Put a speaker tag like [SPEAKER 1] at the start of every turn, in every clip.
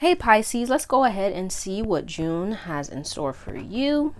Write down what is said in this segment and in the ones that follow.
[SPEAKER 1] Hey Pisces, let's go ahead and see what June has in store for you.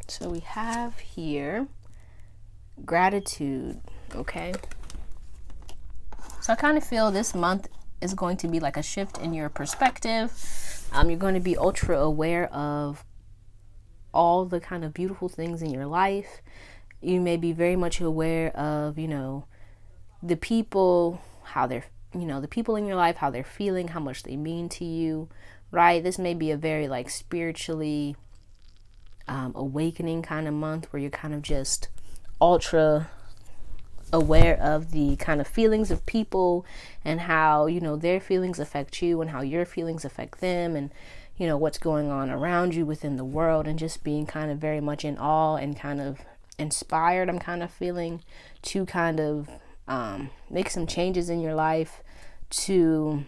[SPEAKER 1] So we have here gratitude, okay? So I kind of feel this month is going to be like a shift in your perspective. You're going to be ultra aware of all the kind of beautiful things in your life. You may be very much aware of, the people, how they're, the people in your life, how they're feeling, how much they mean to you, right? This may be a very like spiritually awakening kind of month where you're kind of just ultra aware of the kind of feelings of people and how their feelings affect you and how your feelings affect them, and what's going on around you within the world, and just being kind of very much in awe and kind of inspired. I'm kind of feeling to kind of make some changes in your life to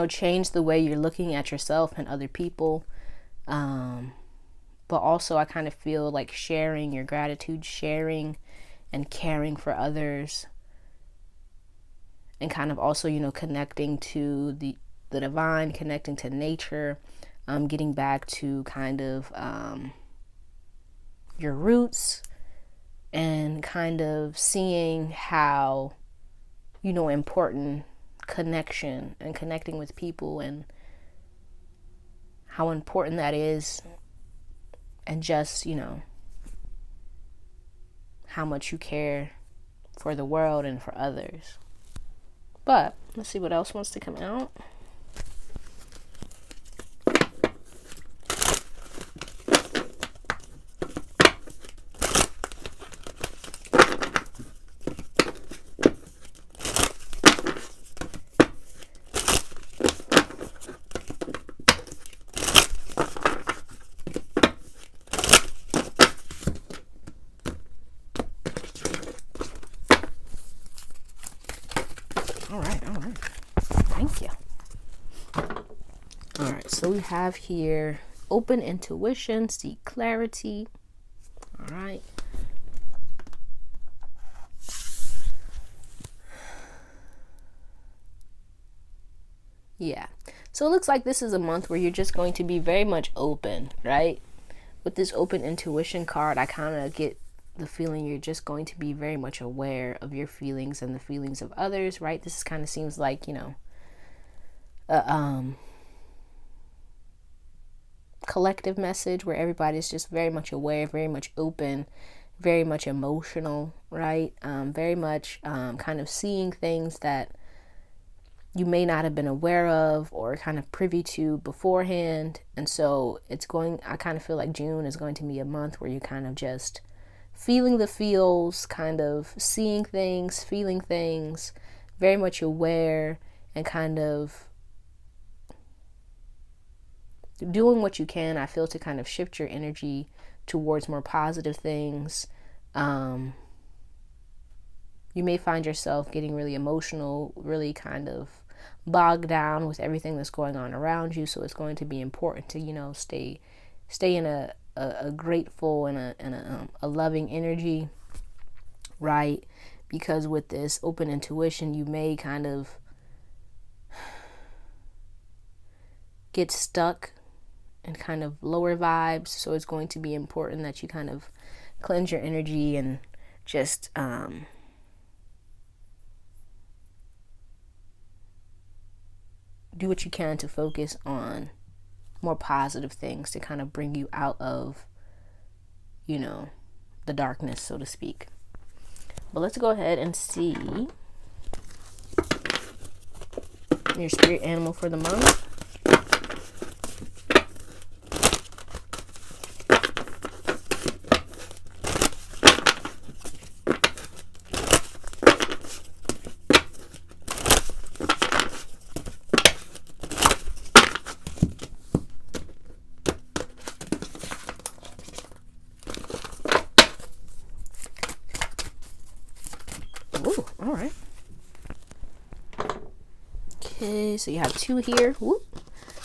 [SPEAKER 1] change the way you're looking at yourself and other people. But also I kind of feel like sharing your gratitude, sharing and caring for others, and kind of also, connecting to the divine, connecting to nature, getting back to kind of your roots, and kind of seeing how, important connection and connecting with people and how important that is, and just how much you care for the world and for others. But let's see what else wants to come out. All right. Thank you. All right, so we have here open intuition, seek clarity. All right. Yeah. So it looks like this is a month where you're just going to be very much open, right? With this open intuition card, I kind of get the feeling you're just going to be very much aware of your feelings and the feelings of others, right? This kind of seems like, collective message where everybody's just very much aware, very much open, very much emotional, right? Very much kind of seeing things that you may not have been aware of or kind of privy to beforehand. And so I kind of feel like June is going to be a month where you're kind of just feeling the feels, kind of seeing things, feeling things, very much aware, and kind of doing what you can, I feel, to kind of shift your energy towards more positive things. You may find yourself getting really emotional, really kind of bogged down with everything that's going on around you. So it's going to be important to, stay in a grateful and a loving energy, right? Because with this open intuition, you may kind of get stuck in kind of lower vibes. So it's going to be important that you kind of cleanse your energy and just do what you can to focus on more positive things to kind of bring you out of, the darkness, so to speak. But let's go ahead and see your spirit animal for the month. Okay, so you have 2 here. Whoop.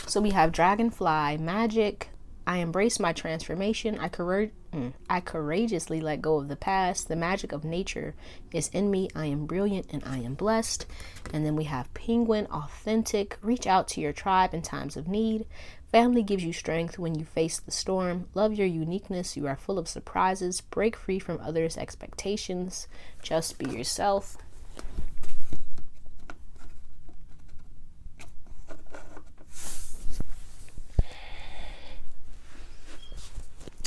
[SPEAKER 1] So we have dragonfly, magic. I embrace my transformation. I courageously let go of the past. The magic of nature is in me. I am brilliant and I am blessed. And then we have penguin, authentic. Reach out to your tribe in times of need. Family gives you strength when you face the storm. Love your uniqueness. You are full of surprises. Break free from others' expectations. Just be yourself.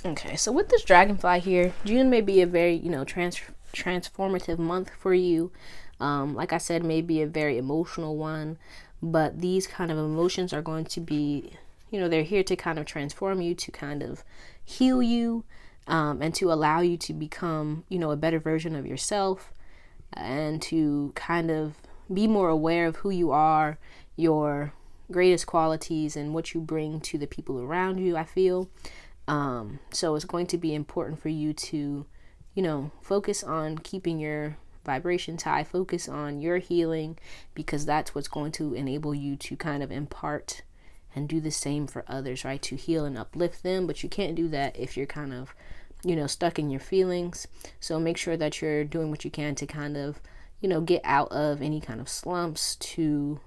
[SPEAKER 1] Okay, so with this dragonfly here, June may be a very, transformative month for you. Like I said, maybe a very emotional one, but these kind of emotions are going to be, they're here to kind of transform you, to kind of heal you, and to allow you to become, a better version of yourself, and to kind of be more aware of who you are, your greatest qualities, and what you bring to the people around you, I feel. So it's going to be important for you to, focus on keeping your vibrations high, focus on your healing, because that's what's going to enable you to kind of impart and do the same for others, right? To heal and uplift them. But you can't do that if you're kind of, stuck in your feelings. So make sure that you're doing what you can to kind of, get out of any kind of slumps, to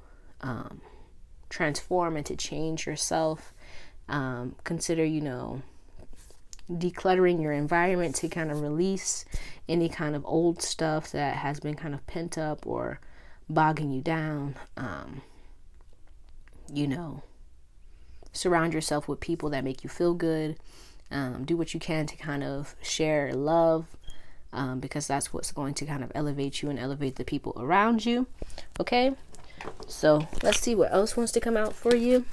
[SPEAKER 1] transform and to change yourself. Consider, decluttering your environment to kind of release any kind of old stuff that has been kind of pent up or bogging you down. Surround yourself with people that make you feel good. Do what you can to kind of share love, because that's what's going to kind of elevate you and elevate the people around you. Okay, so let's see what else wants to come out for you.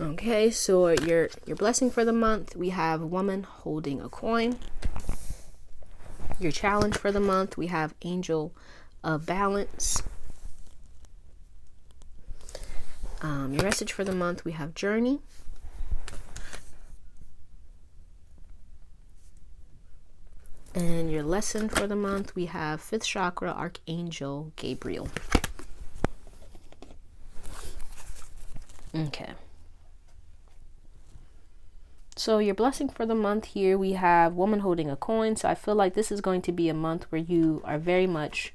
[SPEAKER 1] Okay, so your blessing for the month, we have woman holding a coin. Your challenge for the month, we have angel of balance. Your message for the month, we have journey. And your lesson for the month, we have 5th chakra, Archangel Gabriel. Okay. So your blessing for the month here, we have woman holding a coin. So I feel like this is going to be a month where you are very much,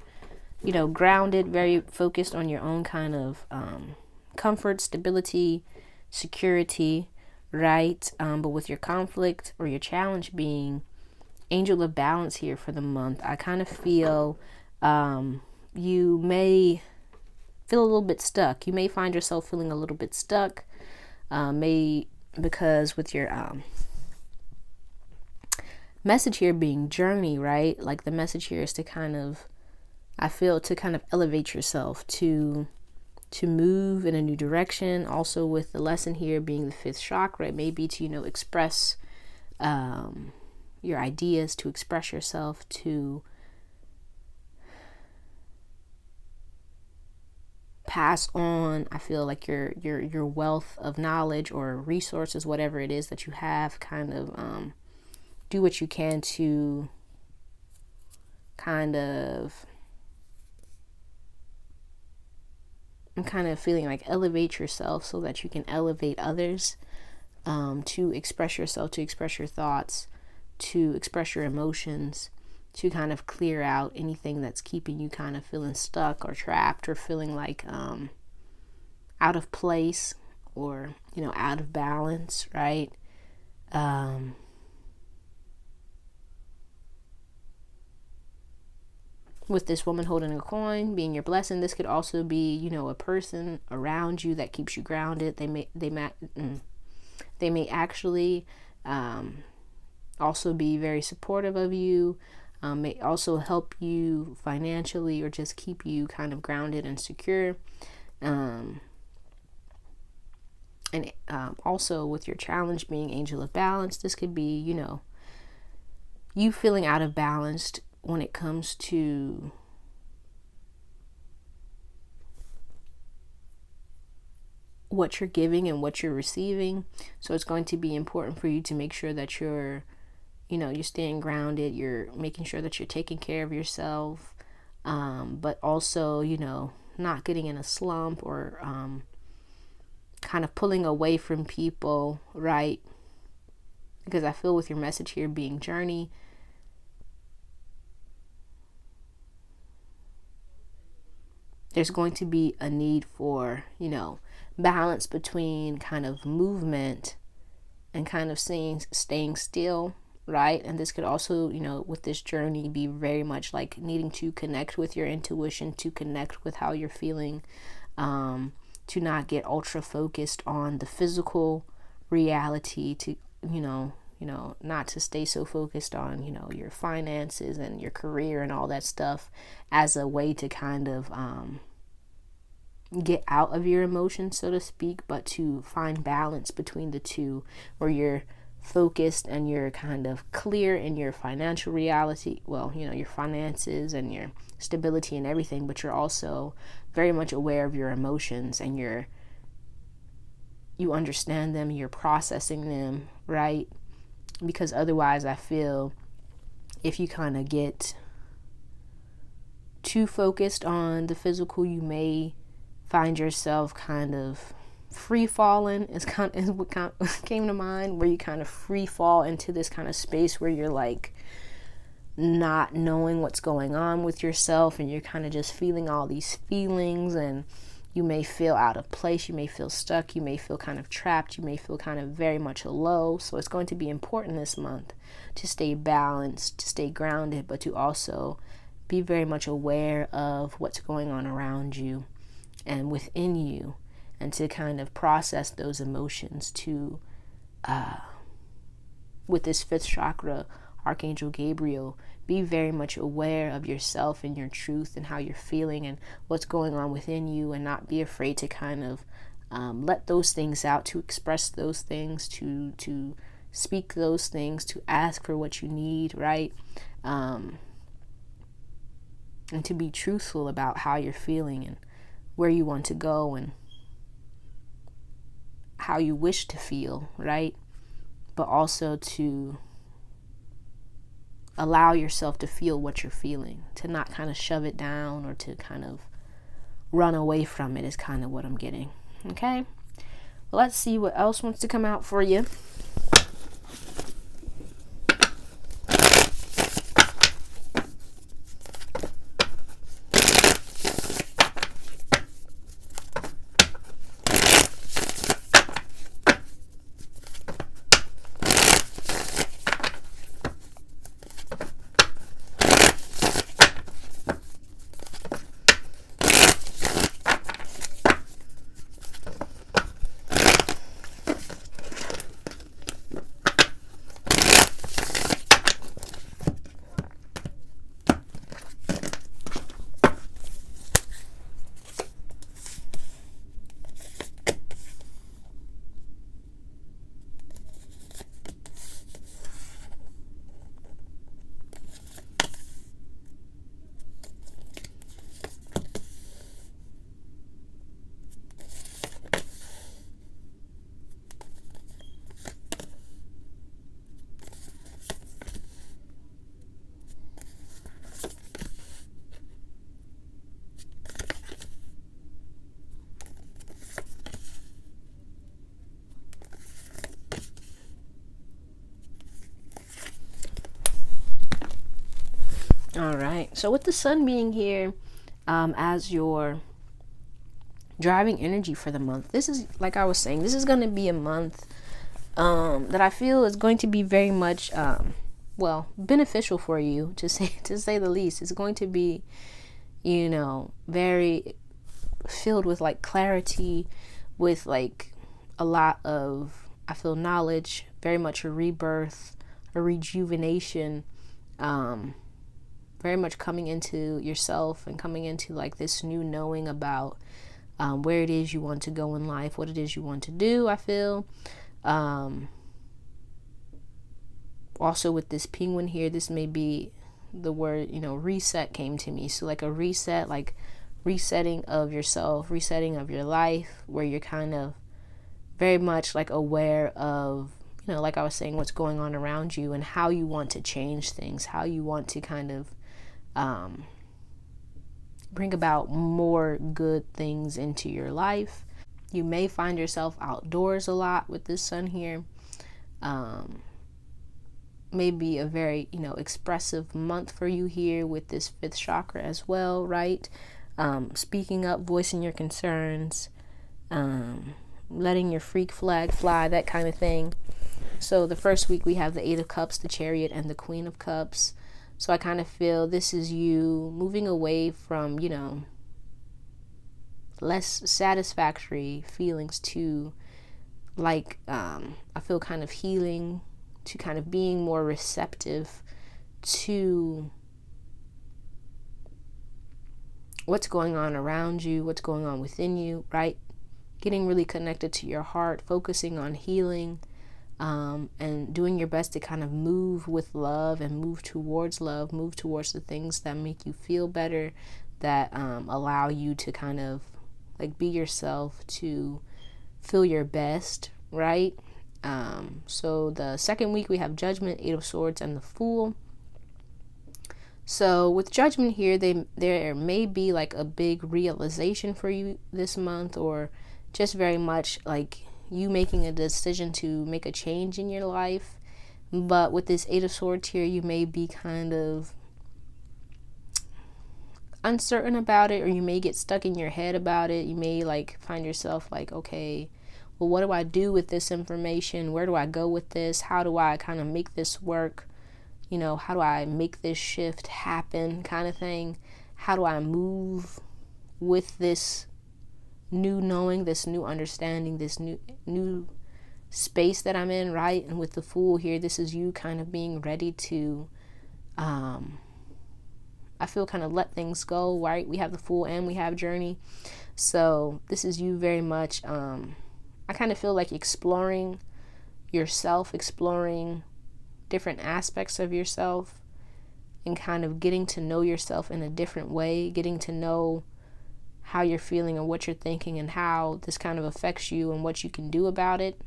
[SPEAKER 1] grounded, very focused on your own kind of comfort, stability, security, right? But with your conflict or your challenge being angel of balance here for the month, I kind of feel you may feel a little bit stuck. You may find yourself feeling a little bit stuck, because with your message here being journey, right? Like the message here is to kind of, I feel, to kind of elevate yourself, to move in a new direction. Also with the lesson here being the 5th chakra, it may be to, express your ideas, to express yourself, to pass on, I feel like your wealth of knowledge or resources, whatever it is that you have, kind of do what you can to kind of, I'm kind of feeling like elevate yourself so that you can elevate others, to express yourself, to express your thoughts, to express your emotions, to kind of clear out anything that's keeping you kind of feeling stuck or trapped or feeling like out of place or, out of balance, right? With this woman holding a coin being your blessing, this could also be, a person around you that keeps you grounded. They may actually also be very supportive of you. May also help you financially or just keep you kind of grounded and secure. And also with your challenge being Angel of Balance, this could be, you feeling out of balance when it comes to what you're giving and what you're receiving. So it's going to be important for you to make sure that you're staying grounded, you're making sure that you're taking care of yourself, but also, not getting in a slump or kind of pulling away from people, right? Because I feel with your message here being journey, there's going to be a need for, balance between kind of movement and kind of staying still, right? And this could also, with this journey, be very much like needing to connect with your intuition, to connect with how you're feeling, to not get ultra focused on the physical reality, to, not to stay so focused on, your finances and your career and all that stuff as a way to kind of get out of your emotions, so to speak, but to find balance between the two, where you're focused and you're kind of clear in your financial reality, your finances and your stability and everything, but you're also very much aware of your emotions and you understand them, you're processing them, right? Because otherwise I feel if you kind of get too focused on the physical, you may find yourself kind of free falling is what kind of came to mind, where you kind of free fall into this kind of space where you're like not knowing what's going on with yourself, and you're kind of just feeling all these feelings, and you may feel out of place, you may feel stuck, you may feel kind of trapped, you may feel kind of very much low. So it's going to be important this month to stay balanced, to stay grounded, but to also be very much aware of what's going on around you and within you, and to kind of process those emotions to, with this fifth chakra, Archangel Gabriel, be very much aware of yourself and your truth and how you're feeling and what's going on within you, and not be afraid to kind of let those things out, to express those things, to speak those things, to ask for what you need, right? And to be truthful about how you're feeling and where you want to go and how you wish to feel, right? But also to allow yourself to feel what you're feeling, to not kind of shove it down or to kind of run away from it, is kind of what I'm getting. Okay, well, let's see what else wants to come out for you. All right, so with the sun being here as your driving energy for the month, this is, like I was saying, this is going to be a month that I feel is going to be very much beneficial for you, to say the least. It's going to be, very filled with like clarity, with like a lot of, I feel, knowledge, very much a rebirth, a rejuvenation, very much coming into yourself and coming into like this new knowing about where it is you want to go in life, what it is you want to do, I feel. Also with this penguin here, this may be the word, reset came to me. So like a reset, like resetting of yourself, resetting of your life, where you're kind of very much like aware of, like I was saying, what's going on around you and how you want to change things, how you want to kind of bring about more good things into your life. You may find yourself outdoors a lot with this sun here. Maybe a very, expressive month for you here with this 5th chakra as well, right? Speaking up, voicing your concerns, letting your freak flag fly, that kind of thing. So the first week we have the 8 of Cups, the Chariot, and the Queen of Cups. So I kind of feel this is you moving away from, less satisfactory feelings to like, I feel kind of healing, to kind of being more receptive to what's going on around you, what's going on within you, right? Getting really connected to your heart, focusing on healing, and doing your best to kind of move with love and move towards the things that make you feel better, that allow you to kind of like be yourself, to feel your best, right? So the second week we have Judgment, 8 of Swords, and the Fool. So with Judgment here, there may be like a big realization for you this month, or just very much like you making a decision to make a change in your life. But with this 8 of Swords here, you may be kind of uncertain about it, or you may get stuck in your head about it. You may like find yourself like, okay, well, what do I do with this information? Where do I go with this? How do I kind of make this work? How do I make this shift happen, kind of thing? How do I move with this new knowing, this new understanding, this new space that I'm in, right? And with the Fool here, this is you kind of being ready to, I feel, kind of let things go, right? We have the Fool and we have Journey. So this is you very much, I kind of feel like exploring yourself, exploring different aspects of yourself, and kind of getting to know yourself in a different way, getting to know how you're feeling and what you're thinking and how this kind of affects you and what you can do about it.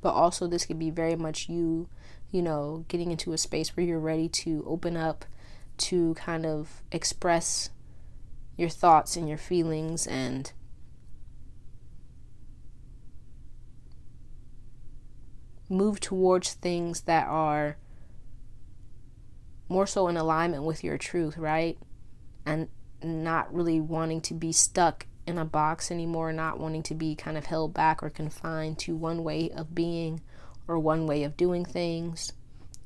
[SPEAKER 1] But also this could be very much you, getting into a space where you're ready to open up, to kind of express your thoughts and your feelings, and move towards things that are more so in alignment with your truth, right? And not really wanting to be stuck in a box anymore, not wanting to be kind of held back or confined to one way of being or one way of doing things.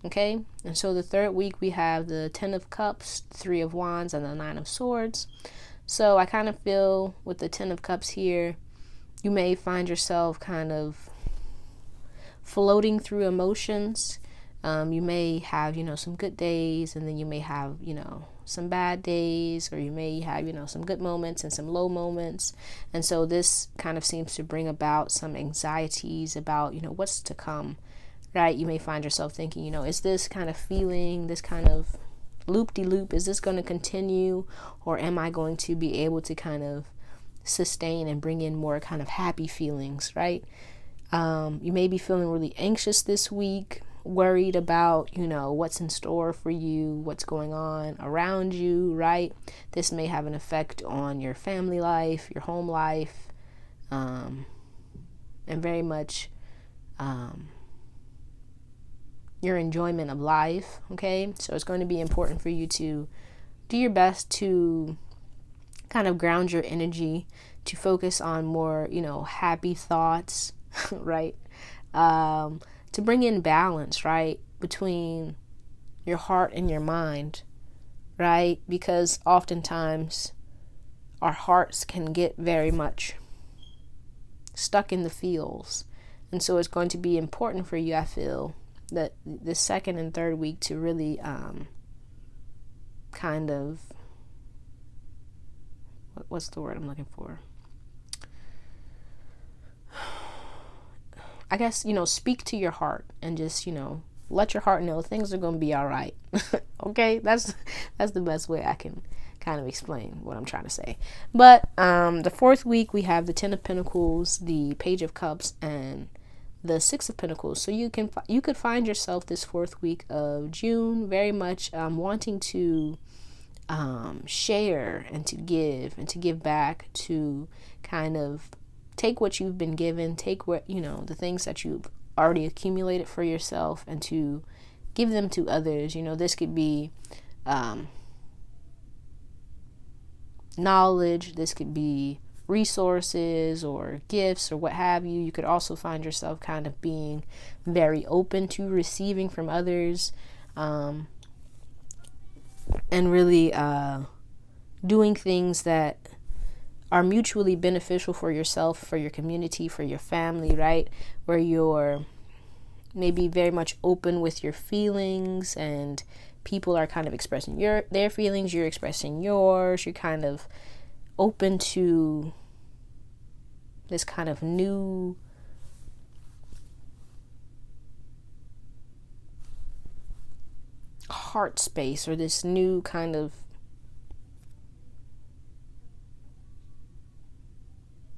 [SPEAKER 1] Okay? And so the third week we have the 10 of Cups, 3 of Wands, and the 9 of Swords. So I kind of feel with the 10 of Cups here, you may find yourself kind of floating through emotions. You may have, some good days, and then you may have, some bad days, or you may have, some good moments and some low moments. And so this kind of seems to bring about some anxieties about, what's to come, right? You may find yourself thinking, is this kind of feeling, this kind of loop-de-loop, is this going to continue, or am I going to be able to kind of sustain and bring in more kind of happy feelings, right? You may be feeling really anxious this week, worried about, what's in store for you, what's going on around you, right? This may have an effect on your family life, your home life, and very much your enjoyment of life, okay? So it's going to be important for you to do your best to kind of ground your energy, to focus on more, happy thoughts, right? To bring in balance, right, between your heart and your mind, right? Because oftentimes our hearts can get very much stuck in the feels. And so it's going to be important for you, I feel, the second and third week to really kind of, what's the word I'm looking for? I guess, speak to your heart and just, let your heart know things are going to be all right. Okay, that's the best way I can kind of explain what I'm trying to say. But the fourth week, we have the Ten of Pentacles, the Page of Cups, and the Six of Pentacles. So you could find yourself this fourth week of June very much wanting to share and to give back, to kind of take what you've been given, take what, the things that you've already accumulated for yourself, and to give them to others. This could be knowledge, this could be resources or gifts or what have you. You could also find yourself kind of being very open to receiving from others, and really doing things that are mutually beneficial for yourself, for your community, for your family, right? Where you're maybe very much open with your feelings, and people are kind of expressing their feelings, you're expressing yours. You're kind of open to this kind of new heart space, or this new kind of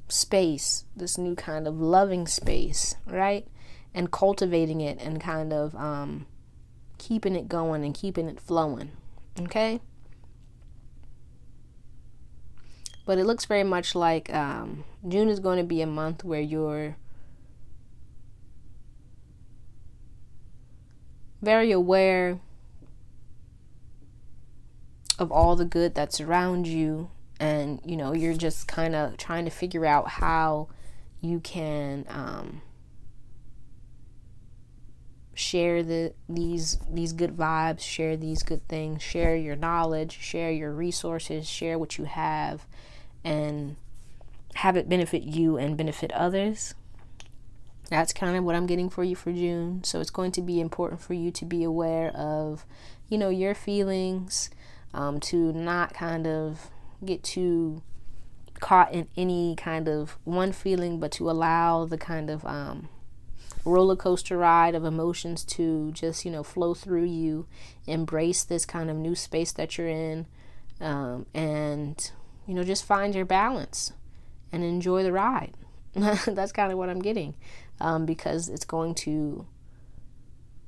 [SPEAKER 1] space, this new kind of loving space, right? And cultivating it, and kind of keeping it going and keeping it flowing. Okay? But it looks very much like June is going to be a month where you're very aware of all the good that's around you, and you're just kind of trying to figure out how you can share these good vibes, share these good things, share your knowledge, share your resources, share what you have, and have it benefit you and benefit others. That's kind of what I'm getting for you for June. So it's going to be important for you to be aware of, your feelings, to not kind of get too caught in any kind of one feeling, but to allow the kind of roller coaster ride of emotions to just, flow through you. Embrace this kind of new space that you're in, and, just find your balance and enjoy the ride. That's kind of what I'm getting, because it's going to,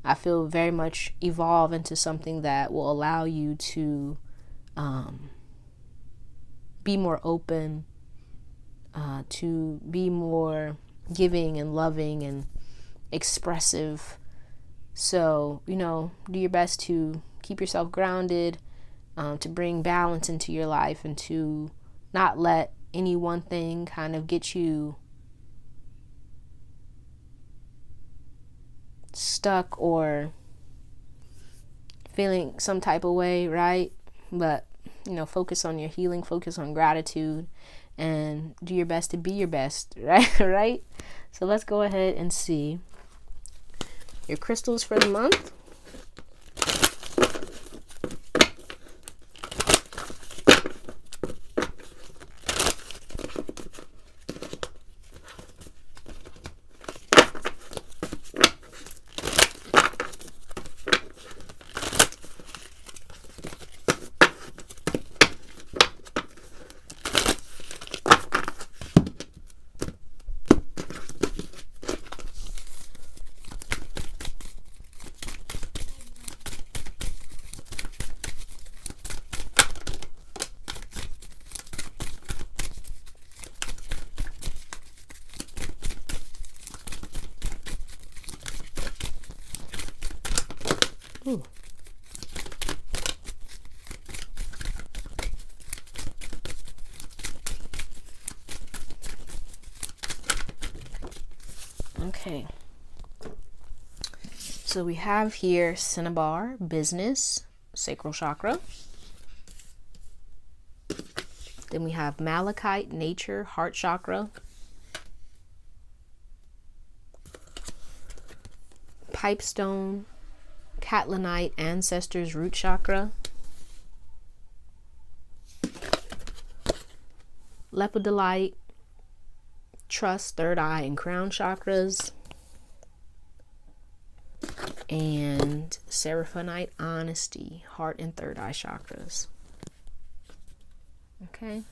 [SPEAKER 1] I feel, very much evolve into something that will allow you to be more open, to be more giving and loving and expressive. So, do your best to keep yourself grounded, to bring balance into your life, and to not let any one thing kind of get you stuck or feeling some type of way, right? But, focus on your healing, focus on gratitude, and do your best to be your best, right? Right? So let's go ahead and see your crystals for the month. Ooh. Okay. So we have here Cinnabar, business, sacral chakra. Then we have Malachite, nature, heart chakra. pipestone, catlinite, ancestors, root chakra, lepidolite, trust, third eye, and crown chakras, and seraphonite, honesty, heart, and third eye chakras. Okay.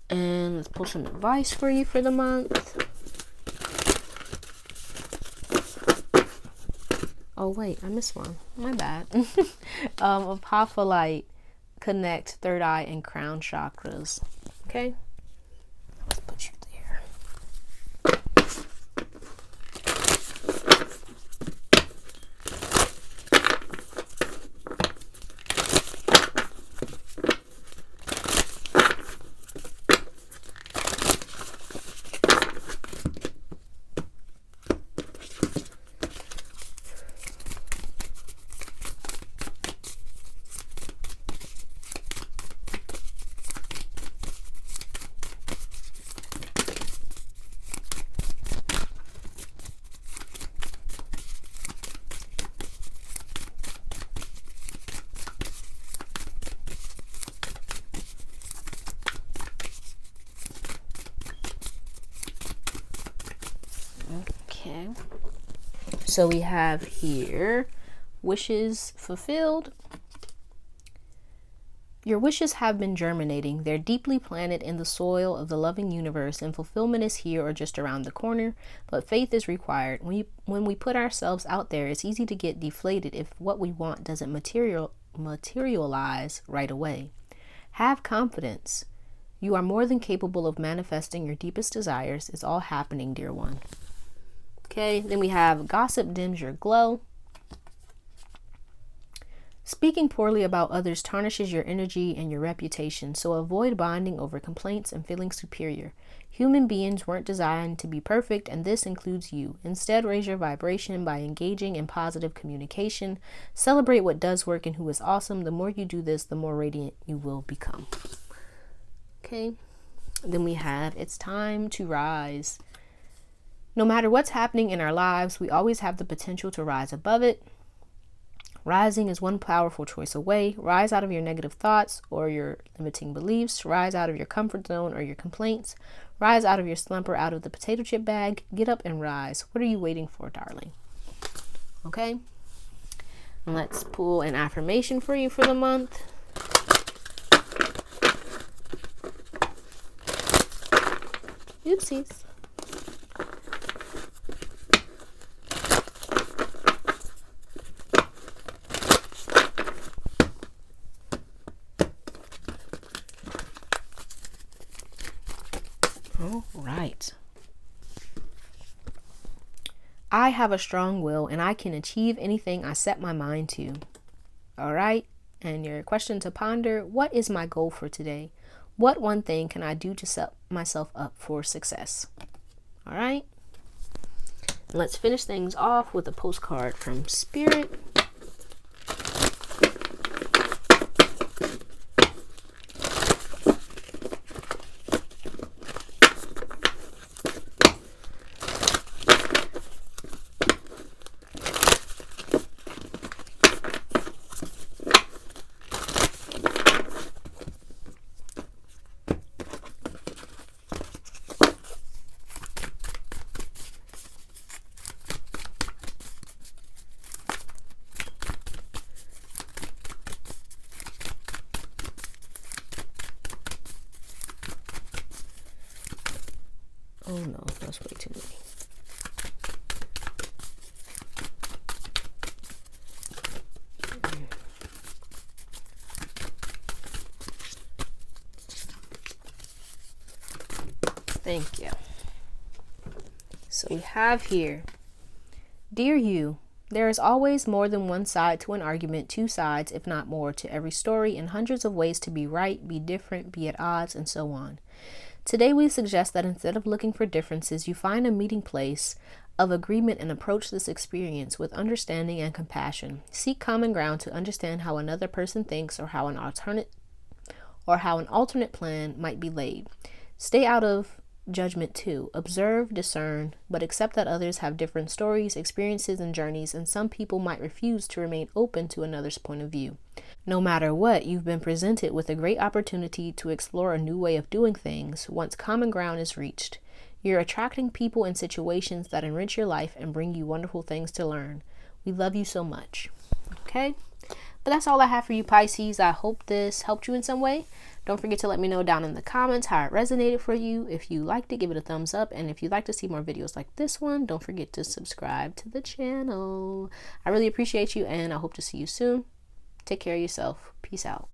[SPEAKER 1] And let's pull some advice for you for the month. Oh wait, I missed one. My bad. Apophyllite, connect third eye and crown chakras. Okay. Let's put you there. Okay, so we have here wishes fulfilled. Your wishes have been germinating. They're deeply planted in the soil of the loving universe, and fulfillment is here or just around the corner, but faith is required. When we put ourselves out there, it's easy to get deflated if what we want doesn't materialize right away. Have confidence. You are more than capable of manifesting your deepest desires. It's all happening, dear one. Okay, then we have gossip dims your glow. Speaking poorly about others tarnishes your energy and your reputation, so avoid bonding over complaints and feeling superior. Human beings weren't designed to be perfect, and this includes you. Instead, raise your vibration by engaging in positive communication. Celebrate what does work and who is awesome. The more you do this, the more radiant you will become. Okay, then we have it's time to rise. No matter what's happening in our lives, we always have the potential to rise above it. Rising is one powerful choice away. Rise out of your negative thoughts or your limiting beliefs. Rise out of your comfort zone or your complaints. Rise out of your slump or out of the potato chip bag. Get up and rise. What are you waiting for, darling? Okay. And let's pull an affirmation for you for the month. Oopsies. All right. I have a strong will and I can achieve anything I set my mind to. All right. And your question to ponder, what is my goal for today? What one thing can I do to set myself up for success? All right. And let's finish things off with a postcard from Spirit. Oh no, that's way too many. Thank you. So we have here, dear you, there is always more than one side to an argument, two sides, if not more, to every story, and hundreds of ways to be right, be different, be at odds, and so on. Today we suggest that instead of looking for differences, you find a meeting place of agreement and approach this experience with understanding and compassion. Seek common ground to understand how another person thinks or how an alternate plan might be laid. Stay out of judgment too. Observe, discern, but accept that others have different stories, experiences, and journeys, and some people might refuse to remain open to another's point of view. No matter what, you've been presented with a great opportunity to explore a new way of doing things once common ground is reached. You're attracting people and situations that enrich your life and bring you wonderful things to learn. We love you so much. Okay? But that's all I have for you, Pisces. I hope this helped you in some way. Don't forget to let me know down in the comments how it resonated for you. If you liked it, give it a thumbs up. And if you'd like to see more videos like this one, don't forget to subscribe to the channel. I really appreciate you, and I hope to see you soon. Take care of yourself. Peace out.